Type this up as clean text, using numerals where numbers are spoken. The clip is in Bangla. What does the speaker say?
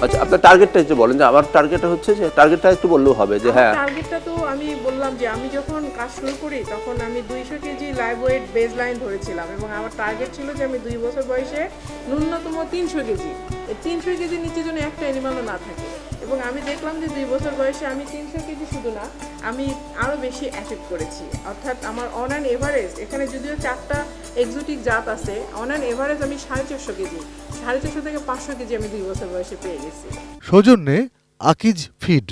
আচ্ছা, আপনার টার্গেটটা একটু বলেন যে আমার টার্গেটটা হচ্ছে যে টার্গেটটা একটু বললেও হবে যে হ্যাঁ। টার্গেটটা তো আমি বললাম যে আমি যখন কাজ শুরু করি তখন আমি 200 KG live weight base line ধরেছিলাম এবং আমার টার্গেট ছিল যে আমি 2 বছর বয়সে ন্যূনতম 300 কেজি, এই 300 কেজির নিচে যেন একটা অ্যানিমালও না থাকে। এবং আমি দেখলাম যে 2 বছর বয়সে আমি 300 কেজি শুধু না, আমি আরও বেশি অ্যাচিভ করেছি। অর্থাৎ আমার অন অ্যান এভারেজ, এখানে যদিও 4টা এক্সোটিক জাত আছে, অন অ্যান এভারেজ আমি 450 কেজি, 450 থেকে 500 কেজি আমি 2 বছর বয়সে পেয়ে গেছি। সৌজন্যে আকিজ ফিড।